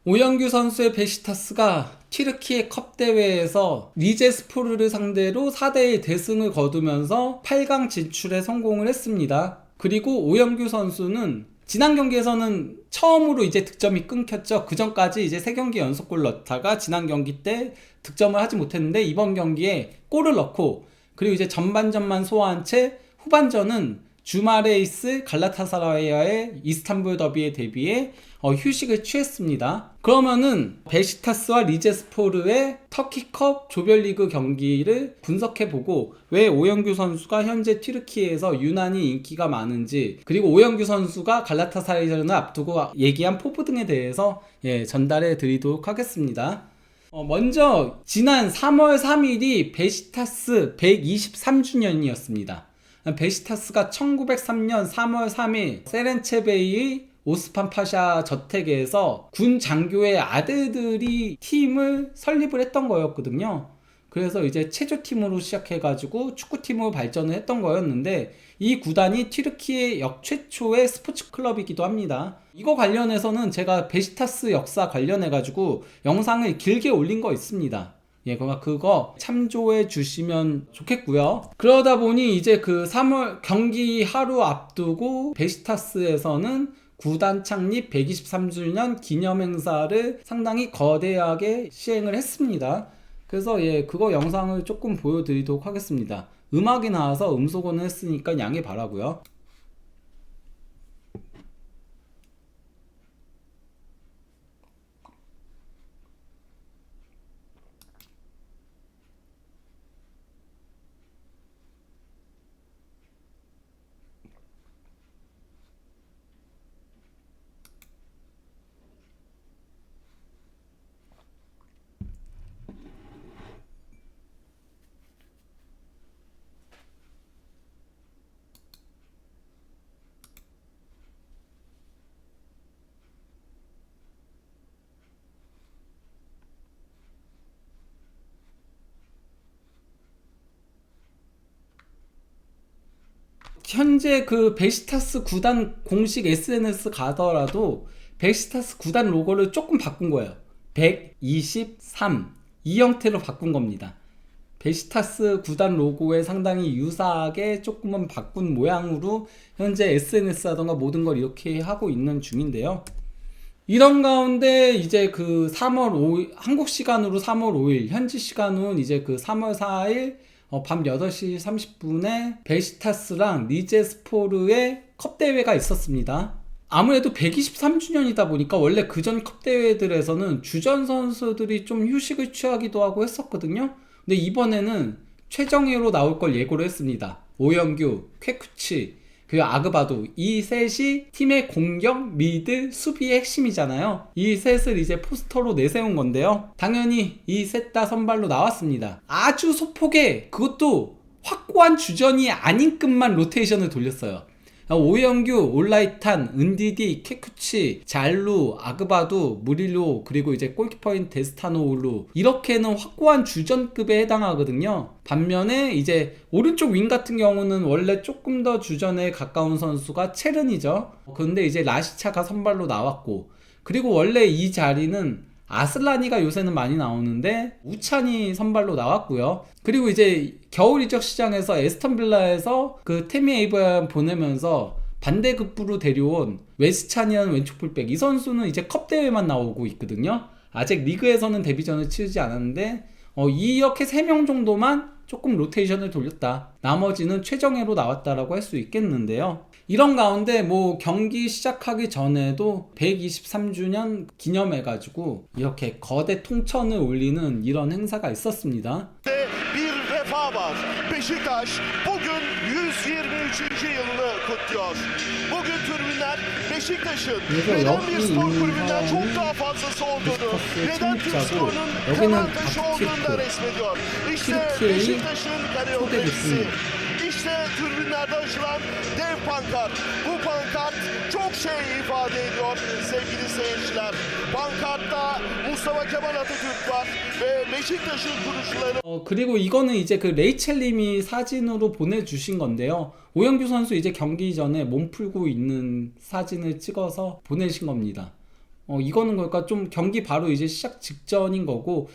오영규 선수의 베시타스가 튀르키예 컵 대회에서 리제스포르를 상대로 4대1 대승을 거두면서 8강 진출에 성공을 했습니다. 그리고 오영규 선수는 지난 경기에서는 처음으로 이제 득점이 끊겼죠. 그 전까지 이제 3경기 연속골 넣다가 지난 경기 때 득점을 하지 못했는데 이번 경기에 골을 넣고, 그리고 이제 전반전만 소화한 채 후반전은 주말에 있을 갈라타사라이와의 이스탄불 더비에 대비해 휴식을 취했습니다. 그러면은 베시타스와 리제스포르의 터키컵 조별리그 경기를 분석해보고 왜 오영규 선수가 현재 튀르키예에서 유난히 인기가 많은지, 그리고 오영규 선수가 갈라타사라이전을 앞두고 얘기한 포부 등에 대해서 전달해 드리도록 하겠습니다. 먼저 지난 3월 3일이 베시타스 123주년이었습니다. 베시타스가 1903년 3월 3일 세렌체베이의 오스판 파샤 저택에서 군 장교의 아들들이 팀을 설립을 했던 거였거든요. 그래서 이제 체조팀으로 시작해가지고 축구팀으로 발전을 했던 거였는데, 이 구단이 튀르키예 역최초의 스포츠 클럽이기도 합니다. 이거 관련해서는 제가 베시타스 역사 관련해가지고 영상을 길게 올린 거 있습니다. 그거 참조해 주시면 좋겠고요. 그러다 보니 이제 그 3월 경기 하루 앞두고 베시타스에서는 구단 창립 123주년 기념 행사를 상당히 거대하게 시행을 했습니다. 그래서 그거 영상을 조금 보여드리도록 하겠습니다. 음악이 나와서 음소거는 했으니까 양해 바라고요. 현재 그 베시타스 구단 공식 SNS 가더라도 베시타스 구단 로고를 조금 바꾼 거예요. 123 이 형태로 바꾼 겁니다. 베시타스 구단 로고에 상당히 유사하게 조금은 바꾼 모양으로 현재 SNS 하던가 모든 걸 이렇게 하고 있는 중인데요. 이런 가운데 이제 그 3월 5일 한국 시간으로 3월 5일 현지 시간은 이제 그 3월 4일 밤 8시 30분에 베시타스랑 리제스포르의 컵 대회가 있었습니다. 아무래도 123주년이다 보니까 원래 그전 컵 대회들에서는 주전 선수들이 좀 휴식을 취하기도 하고 했었거든요. 근데 이번에는 최정예로 나올 걸 예고를 했습니다. 오영규, 쾌쿠치, 그리고 아그바도, 이 셋이 팀의 공격, 미드, 수비의 핵심이잖아요. 이 셋을 이제 포스터로 내세운 건데요. 당연히 이 셋 다 선발로 나왔습니다. 아주 소폭의, 그것도 확고한 주전이 아닌 급만 로테이션을 돌렸어요. 오영규, 올라이탄, 은디디, 케쿠치, 잘루, 아그바두, 무릴로, 그리고 이제 골키퍼인 데스타노울루, 이렇게는 확고한 주전급에 해당하거든요. 반면에 이제 오른쪽 윙 같은 경우는 원래 조금 더 주전에 가까운 선수가 체른이죠. 그런데 이제 라시차가 선발로 나왔고, 그리고 원래 이 자리는 아슬라니가 요새는 많이 나오는데 우찬이 선발로 나왔고요. 그리고 이제 겨울 이적 시장에서 에스턴 빌라에서 그 테미 에이브람 보내면서 반대급부로 데려온 웨스찬이라는 왼쪽 풀백, 이 선수는 이제 컵 대회만 나오고 있거든요. 아직 리그에서는 데뷔전을 치르지 않았는데 이렇게 3명 정도만 조금 로테이션을 돌렸다. 나머지는 최정예로 나왔다라고 할 수 있겠는데요. 이런 가운데 뭐 경기 시작하기 전에도 123주년 기념해가지고 이렇게 거대 통천을 올리는 이런 행사가 있었습니다. Bir vefa var. Beşiktaş bugün 123. yılını kutluyor. Bugün tribünler Beşiktaş'ın neden bir spor kulübünden çok daha fazlası olduğunu, neden Türk sporunun temel taşı olduğunu da resmediyor. İşte Beşiktaş'ın koreografisi. İşte tribünlerde açılan dev pankart. Bu pankart çok şey ifade ediyor sevgili seyirciler. Pankartta Mustafa Kemal Atatürk var ve Beşiktaş'ın kurucuları. 그리고 이거는 이제 그 레이첼님이 사진으로 보내주신 건데요. 오영규 선수 이제 경기 전에 몸 풀고 있는 사진을 찍어서 보내신 겁니다. 이거는 그러니까 좀 경기 바로 이제 시작 직전인 거고,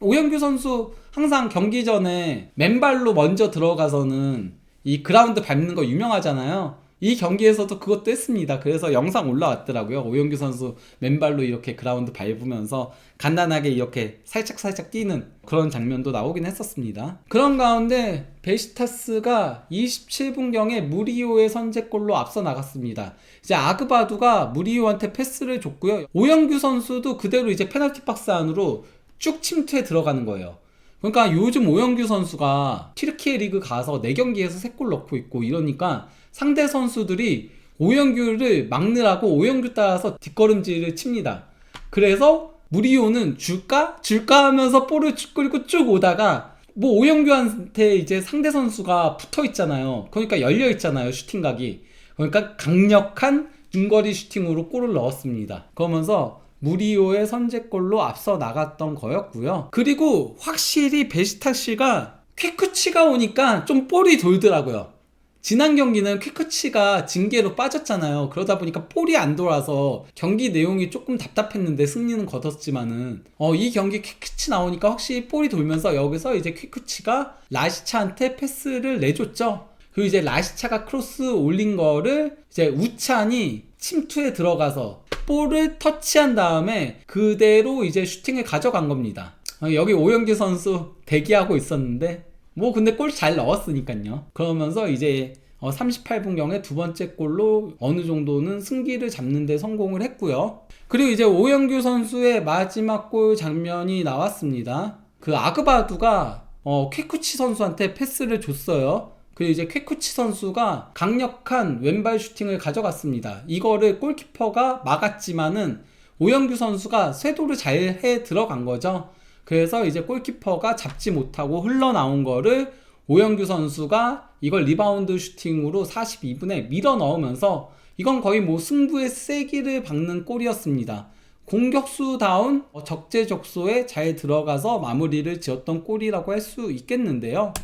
오영규 선수 항상 경기 전에 맨발로 먼저 들어가서는 이 그라운드 밟는 거 유명하잖아요. 이 경기에서도 그것도 했습니다. 그래서 영상 올라왔더라고요. 오영규 선수 맨발로 이렇게 그라운드 밟으면서 간단하게 이렇게 살짝 뛰는 그런 장면도 나오긴 했었습니다. 그런 가운데 베시타스가 27분경에 무리오의 선제골로 앞서 나갔습니다. 이제 아그바두가 무리오한테 패스를 줬고요. 오영규 선수도 그대로 이제 페널티 박스 안으로 쭉 침투해 들어가는 거예요. 그러니까 요즘 오영규 선수가 튀르키예 리그 가서 4경기에서 3골 넣고 있고 이러니까 상대 선수들이 오영규를 막느라고 오영규 따라서 뒷걸음질을 칩니다. 그래서 무리오는 줄까 하면서 볼을 끌고 쭉 오다가 뭐 오영규한테 이제 상대 선수가 붙어 있잖아요. 그러니까 열려 있잖아요, 슈팅각이. 그러니까 강력한 중거리 슈팅으로 골을 넣었습니다. 그러면서 무리오의 선제골로 앞서 나갔던 거였고요. 그리고 확실히 베시타스가 퀵크치가 오니까 좀 볼이 돌더라고요. 지난 경기는 퀵크치가 징계로 빠졌잖아요. 그러다 보니까 볼이 안 돌아서 경기 내용이 조금 답답했는데 승리는 거뒀지만은 이 경기 퀵크치 나오니까 확실히 볼이 돌면서 여기서 이제 퀵크치가 라시차한테 패스를 내줬죠. 그리고 이제 라시차가 크로스 올린 거를 이제 우찬이 침투에 들어가서 볼을 터치한 다음에 그대로 이제 슈팅을 가져간 겁니다. 여기 오영규 선수 대기하고 있었는데 뭐 근데 골 잘 넣었으니까요. 그러면서 이제 38분경에 두 번째 골로 어느 정도는 승기를 잡는 데 성공을 했고요. 그리고 이제 오영규 선수의 마지막 골 장면이 나왔습니다. 그 아그바두가 쾌쿠치 선수한테 패스를 줬어요. 그리고 이제 쾌쿠치 선수가 강력한 왼발 슈팅을 가져갔습니다. 이거를 골키퍼가 막았지만은 오영규 선수가 쇄도를 잘 해 들어간 거죠. 그래서 이제 골키퍼가 잡지 못하고 흘러나온 거를 오영규 선수가 이걸 리바운드 슈팅으로 42분에 밀어 넣으면서 이건 거의 뭐 승부의 세기를 박는 골이었습니다. 공격수다운 적재적소에 잘 들어가서 마무리를 지었던 골이라고 할 수 있겠는데요.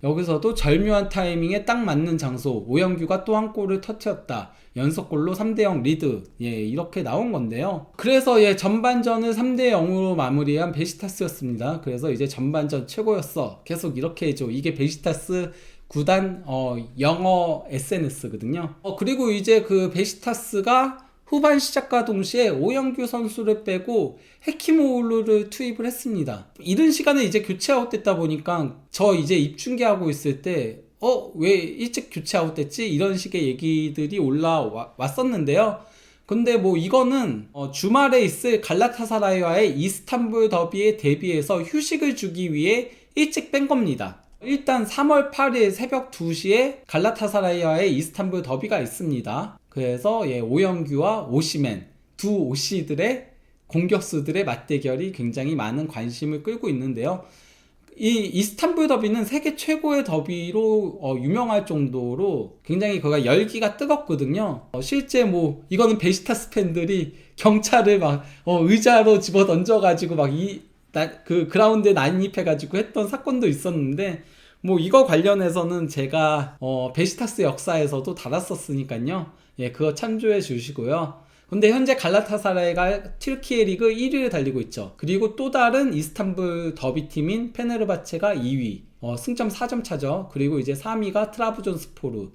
여기서도 절묘한 타이밍에 딱 맞는 장소, 오영규가 또 한 골을 터뜨렸다. 연속골로 3대0 리드. 이렇게 나온 건데요. 그래서 전반전을 3대0으로 마무리한 베시타스였습니다. 그래서 이제 전반전 최고였어. 계속 이렇게 해줘. 이게 베시타스 구단 영어 SNS거든요. 그리고 이제 그 베시타스가 후반 시작과 동시에 오영규 선수를 빼고 헤키모울루를 투입을 했습니다. 이른 시간에 이제 교체 아웃됐다 보니까 저 이제 입중계하고 있을 때 왜 일찍 교체 아웃됐지? 이런 식의 얘기들이 올라왔었는데요. 근데 뭐 이거는 주말에 있을 갈라타사라이와의 이스탄불 더비에 대비해서 휴식을 주기 위해 일찍 뺀 겁니다. 일단 3월 8일 새벽 2시에 갈라타사라이와의 이스탄불 더비가 있습니다. 그래서 오영규와 오시멘 두 오시들의 공격수들의 맞대결이 굉장히 많은 관심을 끌고 있는데요. 이 이스탄불 더비는 세계 최고의 더비로 유명할 정도로 굉장히 거기가 열기가 뜨겁거든요. 실제 뭐 이거는 베시타스 팬들이 경찰을 막 의자로 집어 던져가지고 막 그 그라운드에 난입해가지고 했던 사건도 있었는데 뭐 이거 관련해서는 제가 베시타스 역사에서도 달았었으니까요. 그거 참조해 주시고요. 근데 현재 갈라타사라이가 튀르키예 리그 1위를 달리고 있죠. 그리고 또 다른 이스탄불 더비팀인 페네르바체가 2위, 승점 4점 차죠. 그리고 이제 3위가 트라부존스포르.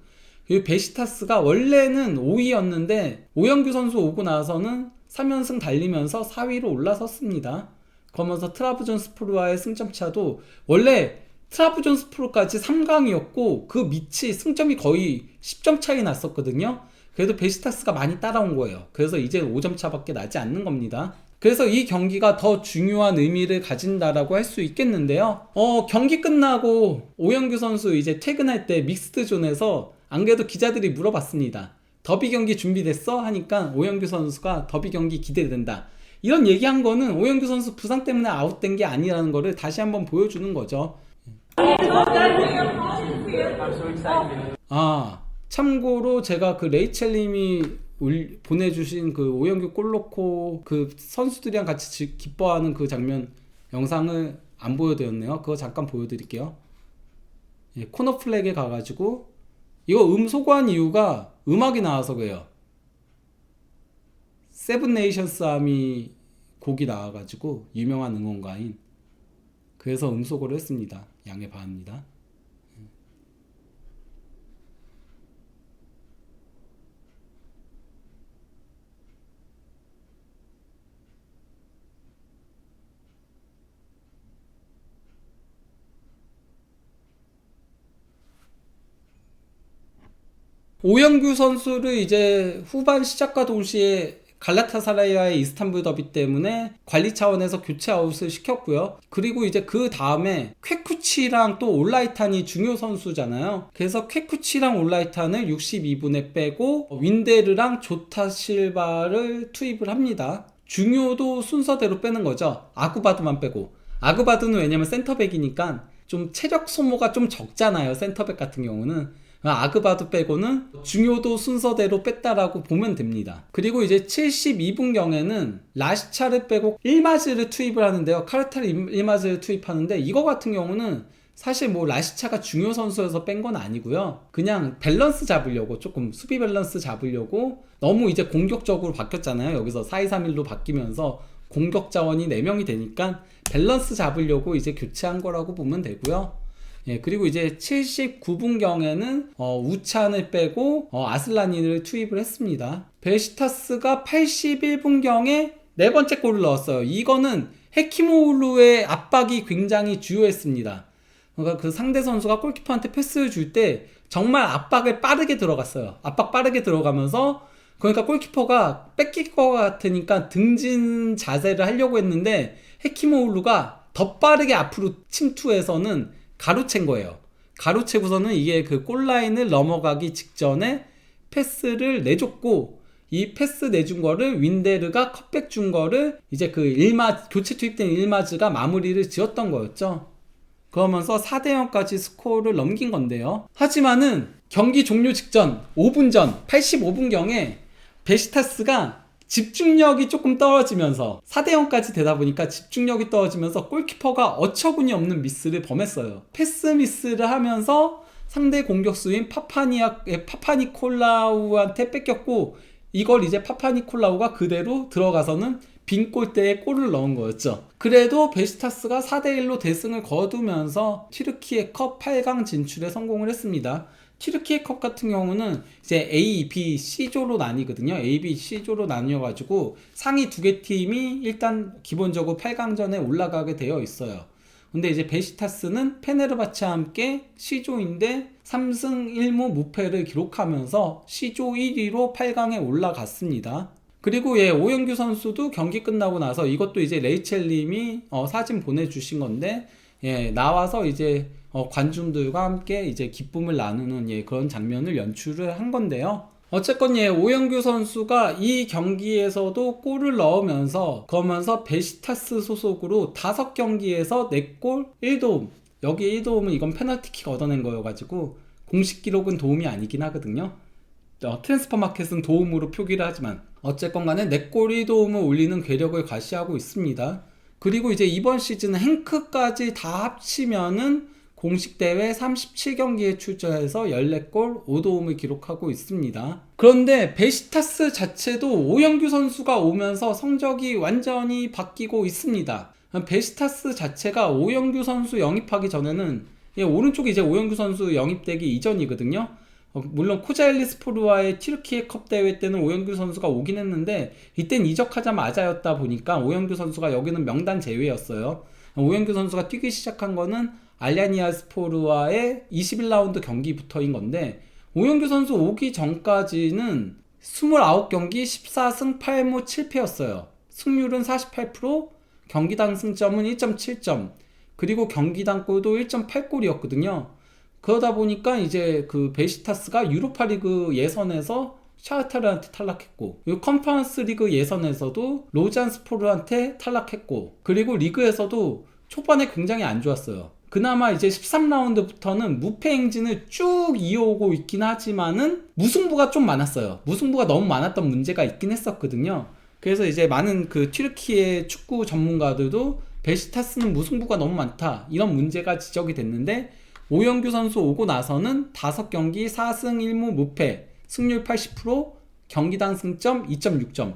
그리고 베시타스가 원래는 5위였는데 오영규 선수 오고 나서는 3연승 달리면서 4위로 올라섰습니다. 그러면서 트라부존스포르와의 승점 차도 원래 트라부존스포르까지 3강이었고 그 밑이 승점이 거의 10점 차이 났었거든요. 그래도 베시타스가 많이 따라온 거예요. 그래서 이제 5점 차밖에 나지 않는 겁니다. 그래서 이 경기가 더 중요한 의미를 가진다라고 할 수 있겠는데요. 경기 끝나고 오영규 선수 이제 퇴근할 때 믹스드 존에서 안 그래도 기자들이 물어봤습니다. 더비 경기 준비됐어? 하니까 오영규 선수가 더비 경기 기대된다. 이런 얘기한 거는 오영규 선수 부상 때문에 아웃된 게 아니라는 거를 다시 한번 보여주는 거죠. 참고로 제가 그 레이첼님이 보내주신 그 오영규 골 넣고 그 선수들이랑 같이 기뻐하는 그 장면 영상을 안 보여드렸네요. 그거 잠깐 보여드릴게요. 코너 플렉에 가가지고 이거 소거한 이유가 음악이 나와서 그래요. 세븐네이션스 아미 곡이 나와가지고 유명한 응원가인, 그래서 음소거를 했습니다. 양해 바랍니다. 오영규 선수를 이제 후반 시작과 동시에 갈라타사라이와의 이스탄불 더비 때문에 관리 차원에서 교체 아웃을 시켰고요. 그리고 이제 그 다음에 쾌쿠치랑 또 올라이탄이 중요 선수잖아요. 그래서 쾌쿠치랑 올라이탄을 62분에 빼고 윈데르랑 조타 실바를 투입을 합니다. 중요도 순서대로 빼는 거죠. 아구바드만 빼고. 아구바드는 왜냐면 센터백이니까 좀 체력 소모가 좀 적잖아요. 센터백 같은 경우는. 아그바드 빼고는 중요도 순서대로 뺐다라고 보면 됩니다. 그리고 이제 72분경에는 라시차를 빼고 일마즈를 투입을 하는데요. 카르탈 일마즈를 투입하는데, 이거 같은 경우는 사실 뭐 라시차가 중요 선수여서 뺀 건 아니고요. 그냥 밸런스 잡으려고, 조금 수비 밸런스 잡으려고, 너무 이제 공격적으로 바뀌었잖아요. 여기서 4-2-3-1로 바뀌면서 공격 자원이 4명이 되니까 밸런스 잡으려고 이제 교체한 거라고 보면 되고요. 예, 그리고 이제 79분경에는 우찬을 빼고 아슬라니를 투입을 했습니다. 베시타스가 81분경에 네 번째 골을 넣었어요. 이거는 헤키모울루의 압박이 굉장히 주요했습니다. 그러니까 그 상대 선수가 골키퍼한테 패스를 줄 때 정말 압박을 빠르게 들어갔어요. 압박 빠르게 들어가면서, 그러니까 골키퍼가 뺏길 것 같으니까 등진 자세를 하려고 했는데 헤키모울루가 더 빠르게 앞으로 침투해서는 가로챈 거예요. 가로채고서는 이게 그 골라인을 넘어가기 직전에 패스를 내줬고, 이 패스 내준 거를 윈데르가 컷백 준 거를 이제 그 교체 투입된 일마즈가 마무리를 지었던 거였죠. 그러면서 4-0까지 스코어를 넘긴 건데요. 하지만은 경기 종료 직전 5분 전 85분경에 베시타스가 집중력이 조금 떨어지면서 4-0까지 되다 보니까 집중력이 떨어지면서 골키퍼가 어처구니 없는 미스를 범했어요. 패스 미스를 하면서 상대 공격수인 파파니콜라우한테 뺏겼고, 이걸 이제 파파니콜라우가 그대로 들어가서는 빈 골대에 골을 넣은 거였죠. 그래도 베시타스가 4-1로 대승을 거두면서 튀르키예 컵 8강 진출에 성공을 했습니다. 튀르키예 컵 같은 경우는 이제 A, B, C조로 나뉘거든요. A, B, C조로 나뉘어가지고 상위 2개 팀이 일단 기본적으로 8강전에 올라가게 되어 있어요. 근데 이제 베시타스는 페네르바체와 함께 C조인데 3승 1무 무패를 기록하면서 C조 1위로 8강에 올라갔습니다. 그리고 오영규 선수도 경기 끝나고 나서, 이것도 이제 레이첼님이 사진 보내주신 건데, 나와서 이제 관중들과 함께 이제 기쁨을 나누는 그런 장면을 연출을 한 건데요. 어쨌건 오영규 선수가 이 경기에서도 골을 넣으면서, 그러면서 베시타스 소속으로 5경기에서 4골 1도움. 여기 1도움은 이건 페널티킥 얻어낸 거여가지고 공식 기록은 도움이 아니긴 하거든요. 트랜스퍼 마켓은 도움으로 표기를 하지만 어쨌건 간에 4골 1도움을 올리는 괴력을 과시하고 있습니다. 그리고 이제 이번 시즌 행크까지 다 합치면은 공식 대회 37경기에 출전해서 14골 5도움을 기록하고 있습니다. 그런데 베시타스 자체도 오영규 선수가 오면서 성적이 완전히 바뀌고 있습니다. 베시타스 자체가 오영규 선수 영입하기 전에는, 오른쪽이 이제 오영규 선수 영입되기 이전이거든요. 물론 코자엘리스포르와의 튀르키예 컵 대회 때는 오영규 선수가 오긴 했는데, 이땐 이적하자마자였다 보니까 오영규 선수가 여기는 명단 제외였어요. 오영규 선수가 뛰기 시작한 거는 알리아니아 스포르와의 21라운드 경기부터인 건데, 오영규 선수 오기 전까지는 29경기 14승 8무 7패였어요. 승률은 48%, 경기당 승점은 1.7점, 그리고 경기당 골도 1.8골이었거든요. 그러다 보니까 이제 그 베시타스가 유로파리그 예선에서 샤흐타르한테 탈락했고, 컨퍼런스 리그 예선에서도 로잔스포르한테 탈락했고, 그리고 리그에서도 초반에 굉장히 안 좋았어요. 그나마 이제 13라운드부터는 무패 행진을 쭉 이어오고 있긴 하지만은 무승부가 좀 많았어요. 무승부가 너무 많았던 문제가 있긴 했었거든요. 그래서 이제 많은 그 튀르키예 축구 전문가들도 베시타스는 무승부가 너무 많다, 이런 문제가 지적이 됐는데, 오영규 선수 오고 나서는 5경기 4승 1무 무패, 승률 80%, 경기당 승점 2.6점.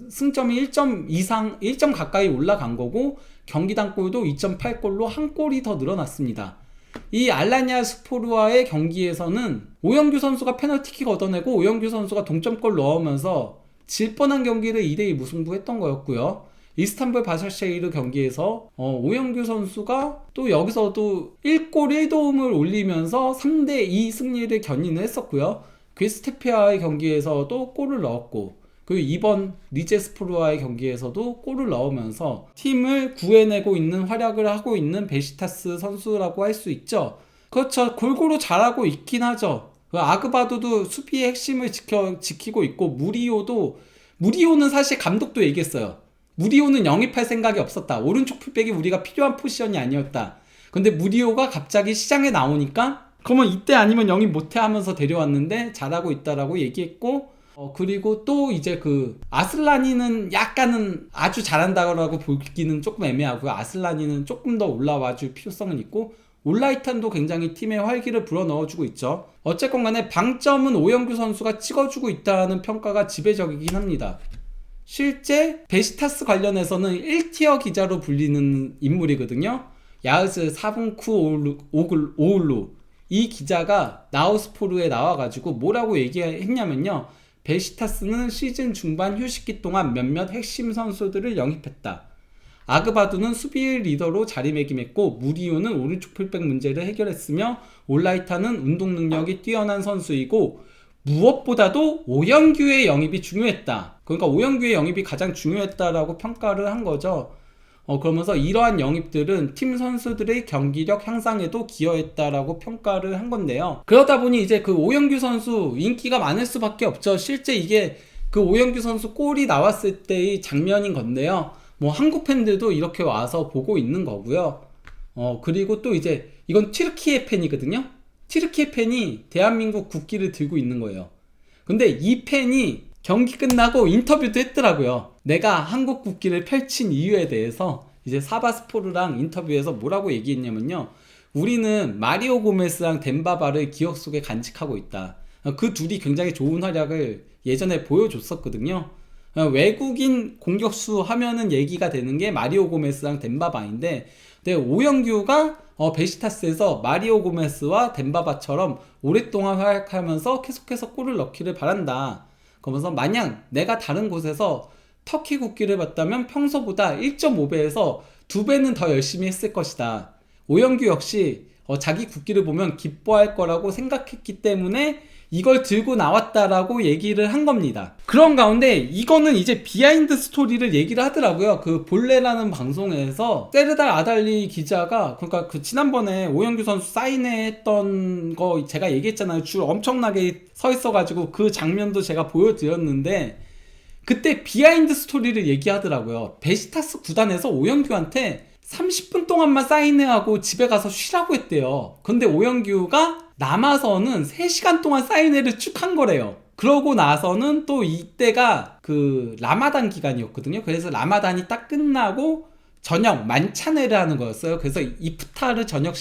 승점이 1점 이상, 1점 가까이 올라간 거고 경기당 골도 2.8골로 한 골이 더 늘어났습니다. 이 알라냐 스포르와의 경기에서는 오영규 선수가 페널티킥 얻어내고 오영규 선수가 동점골 넣으면서 질 뻔한 경기를 2대2 무승부했던 거였고요. 이스탄불 바샤쉐히르 경기에서 오영규 선수가 또 여기서도 1골 1도움을 올리면서 3대2 승리를 견인을 했었고요. 괴스테페아의 경기에서도 골을 넣었고, 그리고 이번 리제스포르와의 경기에서도 골을 넣으면서 팀을 구해내고 있는 활약을 하고 있는 베시타스 선수라고 할 수 있죠. 그렇죠. 골고루 잘하고 있긴 하죠. 아그바도도 수비의 핵심을 지키고 있고, 무리오는 사실 감독도 얘기했어요. 무리오는 영입할 생각이 없었다. 오른쪽 풀백이 우리가 필요한 포지션이 아니었다. 근데 무리오가 갑자기 시장에 나오니까 그러면 이때 아니면 영입 못해 하면서 데려왔는데 잘하고 있다라고 얘기했고, 그리고 또 이제 그 아슬라니는 약간은 아주 잘한다고 보기는 조금 애매하고요. 아슬라니는 조금 더 올라와 줄 필요성은 있고, 올라이탄도 굉장히 팀의 활기를 불어넣어주고 있죠. 어쨌건 간에 방점은 오영규 선수가 찍어주고 있다는 평가가 지배적이긴 합니다. 실제 베시타스 관련해서는 1티어 기자로 불리는 인물이거든요. 야흐스 사분쿠 오글루 이 기자가 나우스포르에 나와가지고 뭐라고 얘기했냐면요, 베시타스는 시즌 중반 휴식기 동안 몇몇 핵심 선수들을 영입했다. 아그바두는 수비 리더로 자리매김했고, 무리오는 오른쪽 풀백 문제를 해결했으며, 올라이타는 운동 능력이 뛰어난 선수이고, 무엇보다도 오영규의 영입이 중요했다. 그러니까 오영규의 영입이 가장 중요했다라고 평가를 한 거죠. 그러면서 이러한 영입들은 팀 선수들의 경기력 향상에도 기여했다라고 평가를 한 건데요. 그러다 보니 이제 그 오영규 선수 인기가 많을 수밖에 없죠. 실제 이게 그 오영규 선수 골이 나왔을 때의 장면인 건데요. 뭐 한국 팬들도 이렇게 와서 보고 있는 거고요. 그리고 또 이제 이건 튀르키예 팬이거든요. 튀르키예 팬이 대한민국 국기를 들고 있는 거예요. 근데 이 팬이 경기 끝나고 인터뷰도 했더라고요. 내가 한국 국기를 펼친 이유에 대해서 이제 사바스포르랑 인터뷰에서 뭐라고 얘기했냐면요, 우리는 마리오 고메스랑 덴바바를 기억 속에 간직하고 있다. 그 둘이 굉장히 좋은 활약을 예전에 보여줬었거든요. 외국인 공격수 하면은 얘기가 되는 게 마리오 고메스랑 덴바바인데, 근데 오영규가 베시타스에서 마리오 고메스와 덴바바처럼 오랫동안 활약하면서 계속해서 골을 넣기를 바란다. 그러면서 만약 내가 다른 곳에서 터키 국기를 봤다면 평소보다 1.5배에서 2배는 더 열심히 했을 것이다. 오영규 역시 자기 국기를 보면 기뻐할 거라고 생각했기 때문에 이걸 들고 나왔다라고 얘기를 한 겁니다. 그런 가운데 이거는 이제 비하인드 스토리를 얘기를 하더라고요. 그 볼레라는 방송에서 세르달 아달리 기자가, 그러니까 그 지난번에 오영규 선수 사인회했던 거 제가 얘기했잖아요. 줄 엄청나게 서 있어가지고 그 장면도 제가 보여드렸는데, 그때 비하인드 스토리를 얘기하더라고요. 베시타스 구단에서 오영규한테 30분 동안만 사인회하고 집에 가서 쉬라고 했대요. 근데 오영규가 남아서는 3시간 동안 사인회를 쭉 한 거래요. 그러고 나서는 또 이때가 그 라마단 기간이었거든요. 그래서 라마단이 딱 끝나고 저녁 만찬회를 하는 거였어요. 그래서 이프타르 저녁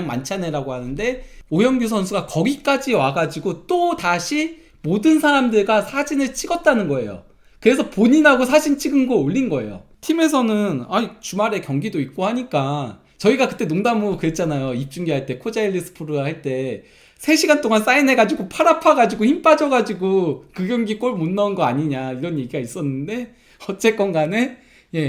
만찬회라고 하는데, 오영규 선수가 거기까지 와가지고 또 다시 모든 사람들과 사진을 찍었다는 거예요. 그래서 본인하고 사진 찍은 거 올린 거예요. 팀에서는 주말에 경기도 있고 하니까, 저희가 그때 농담으로 그랬잖아요. 입중계 할 때, 코자일리스포르 할 때 3시간 동안 사인해가지고 팔 아파가지고 힘 빠져가지고 그 경기 골 못 넣은 거 아니냐, 이런 얘기가 있었는데, 어쨌건 간에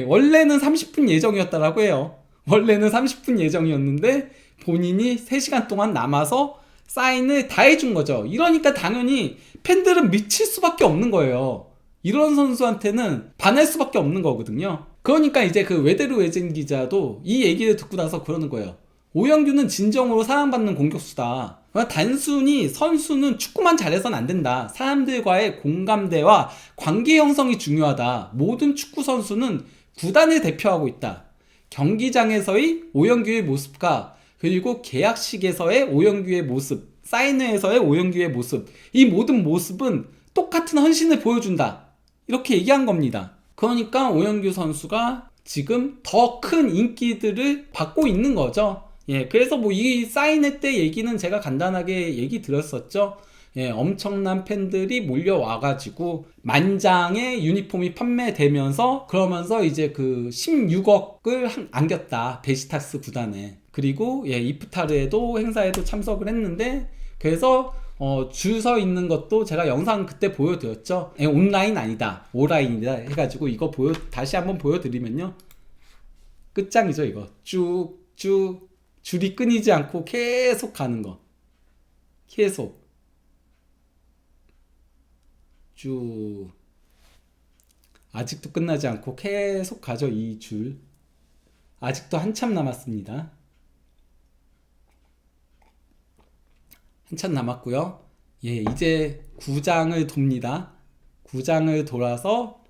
원래는 30분 예정이었다라고 해요. 원래는 30분 예정이었는데 본인이 3시간 동안 남아서 사인을 다 해준 거죠. 이러니까 당연히 팬들은 미칠 수밖에 없는 거예요. 이런 선수한테는 반할 수밖에 없는 거거든요. 그러니까 이제 그 웨데르 웨젠 기자도 이 얘기를 듣고 나서 그러는 거예요. 오영규는 진정으로 사랑받는 공격수다. 단순히 선수는 축구만 잘해서는 안 된다. 사람들과의 공감대와 관계 형성이 중요하다. 모든 축구 선수는 구단을 대표하고 있다. 경기장에서의 오영규의 모습과 그리고 계약식에서의 오영규의 모습, 사인회에서의 오영규의 모습, 이 모든 모습은 똑같은 헌신을 보여준다. 이렇게 얘기한 겁니다. 그러니까 오영규 선수가 지금 더 큰 인기들을 받고 있는 거죠. 그래서 뭐 이 사인회 때 얘기는 제가 간단하게 얘기 드렸었죠. 엄청난 팬들이 몰려와가지고 만장의 유니폼이 판매되면서 그러면서 이제 그 16억을 안겼다 베시타스 구단에. 그리고 이프타르에도 행사에도 참석을 했는데 그래서 줄 서 있는 것도 제가 영상 그때 보여드렸죠. 온라인 아니다 오라인이다 해가지고 이거 다시 한번 보여드리면요, 끝장이죠. 이거 쭉쭉 줄이 끊이지 않고 계속 가는 거, 계속 쭉 아직도 끝나지 않고 계속 가죠. 이 줄 아직도 한참 남았습니다. 한참 남았고요. 이제 9장을 돕니다. 9장을 돌아서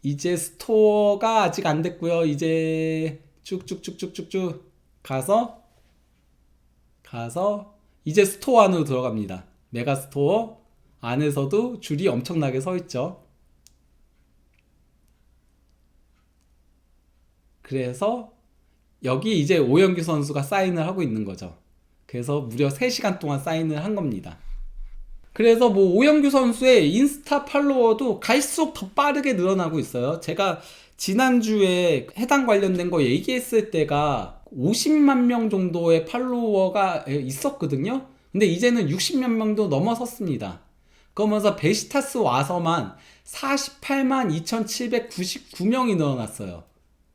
이제 스토어가 아직 안 됐고요. 이제 쭉쭉쭉쭉쭉쭉 가서 이제 스토어 안으로 들어갑니다. 메가 스토어 안에서도 줄이 엄청나게 서 있죠. 그래서 여기 이제 오영규 선수가 사인을 하고 있는 거죠. 그래서 무려 3시간 동안 사인을 한 겁니다. 그래서 뭐 오영규 선수의 인스타 팔로워도 갈수록 더 빠르게 늘어나고 있어요. 제가 지난주에 해당 관련된 거 얘기했을 때가 50만 명 정도의 팔로워가 있었거든요. 근데 이제는 60만 명도 넘어섰습니다. 그러면서 베시타스 와서만 48만 2799명이 늘어났어요.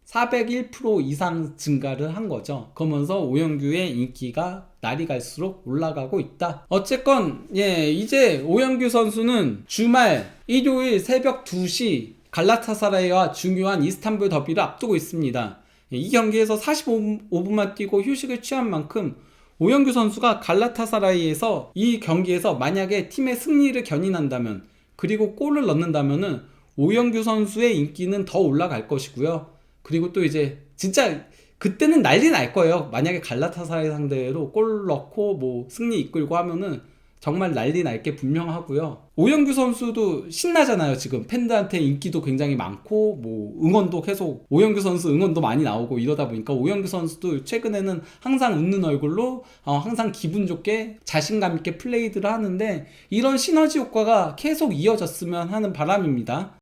401% 이상 증가를 한 거죠. 그러면서 오영규의 인기가 날이 갈수록 올라가고 있다. 어쨌건 이제 오영규 선수는 주말 일요일 새벽 2시 갈라타사라이와 중요한 이스탄불 더비를 앞두고 있습니다. 이 경기에서 45분만 뛰고 휴식을 취한 만큼 오영규 선수가 갈라타사라이에서 이 경기에서 만약에 팀의 승리를 견인한다면, 그리고 골을 넣는다면은 오영규 선수의 인기는 더 올라갈 것이고요. 그리고 또 이제 진짜 그때는 난리 날 거예요. 만약에 갈라타사라이 상대로 골 넣고 뭐 승리 이끌고 하면은 정말 난리 날 게 분명하고요. 오영규 선수도 신나잖아요. 지금 팬들한테 인기도 굉장히 많고 뭐 응원도 계속, 오영규 선수 응원도 많이 나오고 이러다 보니까 오영규 선수도 최근에는 항상 웃는 얼굴로 항상 기분 좋게 자신감 있게 플레이들을 하는데, 이런 시너지 효과가 계속 이어졌으면 하는 바람입니다.